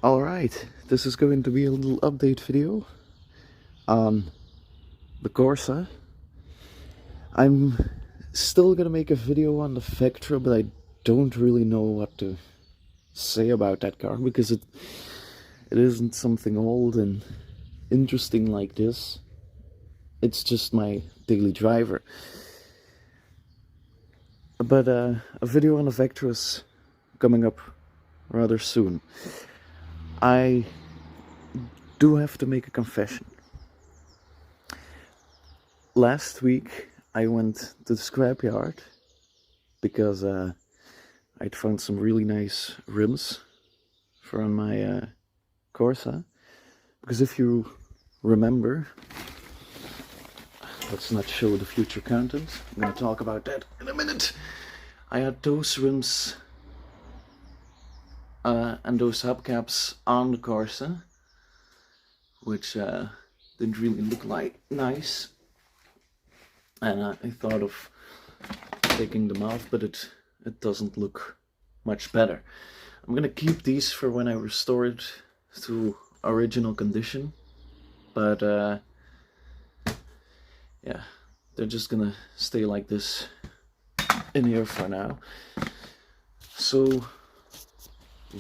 Alright, this is going to be a little update video on the Corsa. I'm still gonna make a video on the Vectra, but I don't really know what to say about that car because it isn't something old and interesting like this. It's just my daily driver. But a video on the Vectra is coming up rather soon. I do have to make a confession. Last week I went to the scrapyard because I'd found some really nice rims for on my Corsa. Because if you remember, let's not show the future content. I'm going to talk about that in a minute. I had those rims and those hubcaps on the Corsa, which didn't really look like nice, and I thought of taking them off, but it doesn't look much better. I'm gonna keep these for when I restore it to original condition, but yeah, they're just gonna stay like this in here for now. So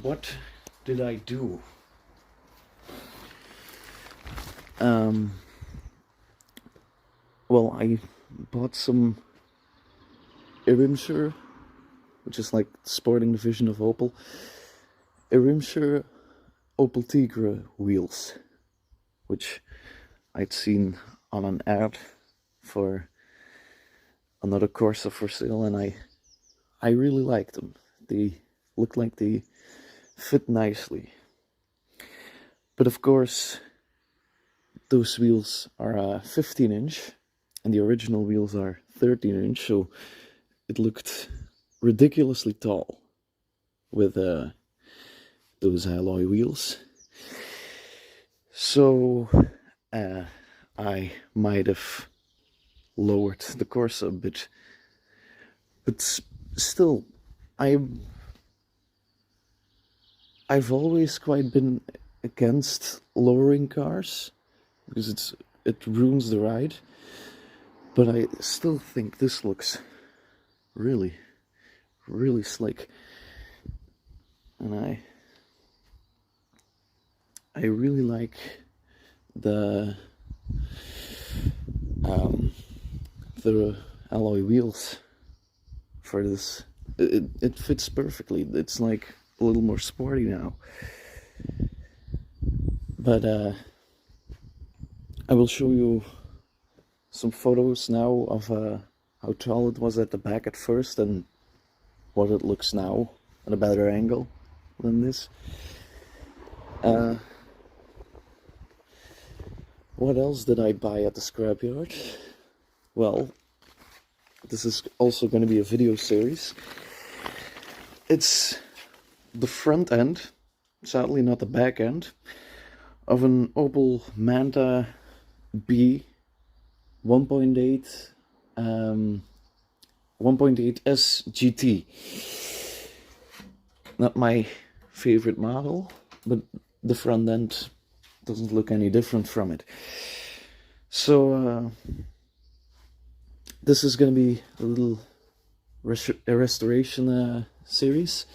what did I do? Well, I bought some Irimscher, which is like the sporting division of Opel. Irimscher Opel Tigra wheels, which I'd seen on an ad for another Corsa for sale, and I really liked them. They look like they fit nicely. But of course, those wheels are 15-inch, and the original wheels are 13-inch, so it looked ridiculously tall with those alloy wheels. So I might have lowered the Corsa a bit, but still, I've always quite been against lowering cars because it ruins the ride, but I still think this looks really slick, and I really like the alloy wheels for this. It fits perfectly. It's like a little more sporty now, but I will show you some photos now of how tall it was at the back at first and what it looks now at a better angle than this. What else did I buy at the scrapyard? Well, this is also going to be a video series. It's the front end, sadly not the back end, of an Opel Manta B 1.8 1.8S GT. Not my favorite model, but the front end doesn't look any different from it. So this is going to be a little restoration series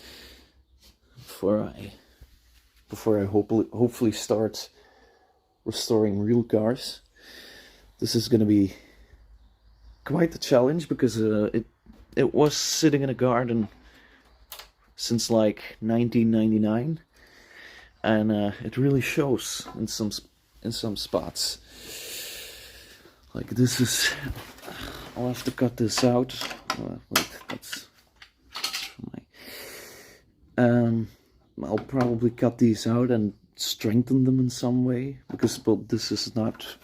before I hopefully start restoring real cars. This is going to be quite a challenge because it was sitting in a garden since like 1999, and it really shows in some spots. Like this is, I'll have to cut this out. Wait, that's my. I'll probably cut these out and strengthen them in some way because, well, this is not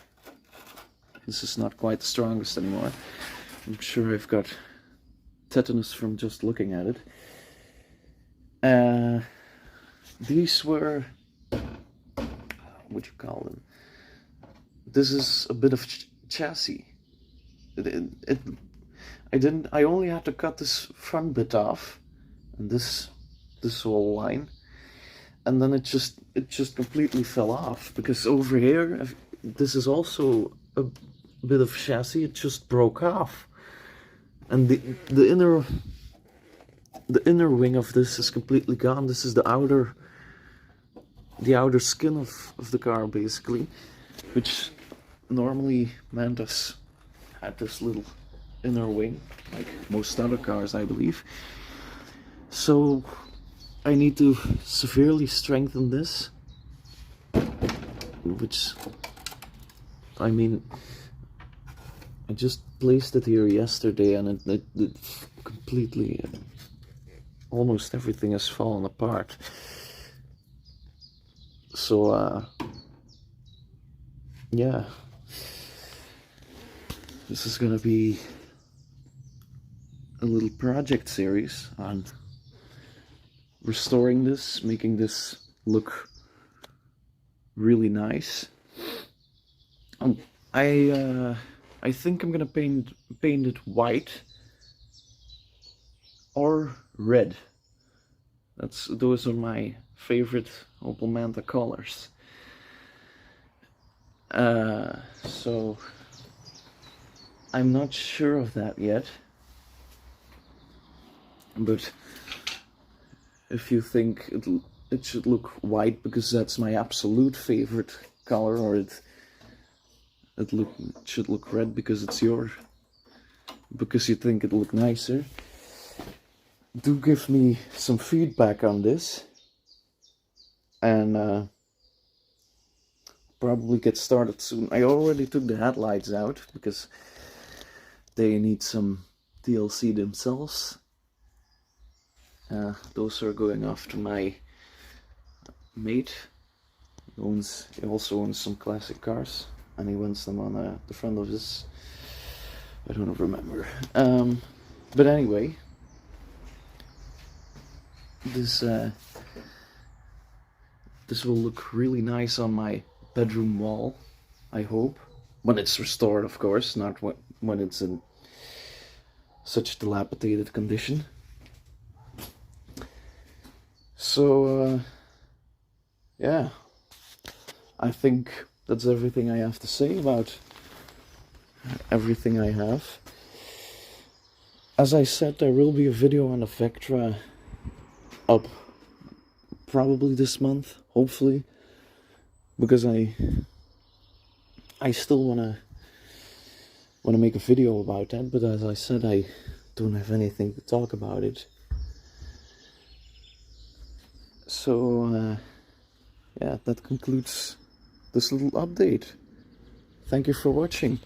quite the strongest anymore. I'm sure I've got tetanus from just looking at it. These were, what you call them? This is a bit of chassis. I only had to cut this front bit off, and this whole line, and then it just completely fell off, because over here, this is also a bit of chassis. It just broke off, and the inner wing of this is completely gone. This is the outer skin of the car, basically, which normally Mantis had this little inner wing, like most other cars, I believe. So I need to severely strengthen this, which, I mean, I just placed it here yesterday, and it completely, almost everything has fallen apart. So yeah, this is gonna be a little project series on restoring this, making this look really nice. I think I'm gonna paint it white or red. Those are my favorite Opel Manta colors. So I'm not sure of that yet, but if you think it should look white because that's my absolute favorite color, or it should look red because it's because you think it'll look nicer, do give me some feedback on this, and probably get started soon. I already took the headlights out because they need some TLC themselves. Those are going off to my mate. He also owns some classic cars, and he wants them on the front of his, I don't remember. But anyway, this will look really nice on my bedroom wall, I hope, when it's restored, of course, not when it's in such dilapidated condition. So yeah, I think that's everything I have to say about everything I have. As I said, there will be a video on the Vectra up probably this month, hopefully, because I still wanna make a video about that, but as I said, I don't have anything to talk about it. So yeah, that concludes this little update. Thank you for watching.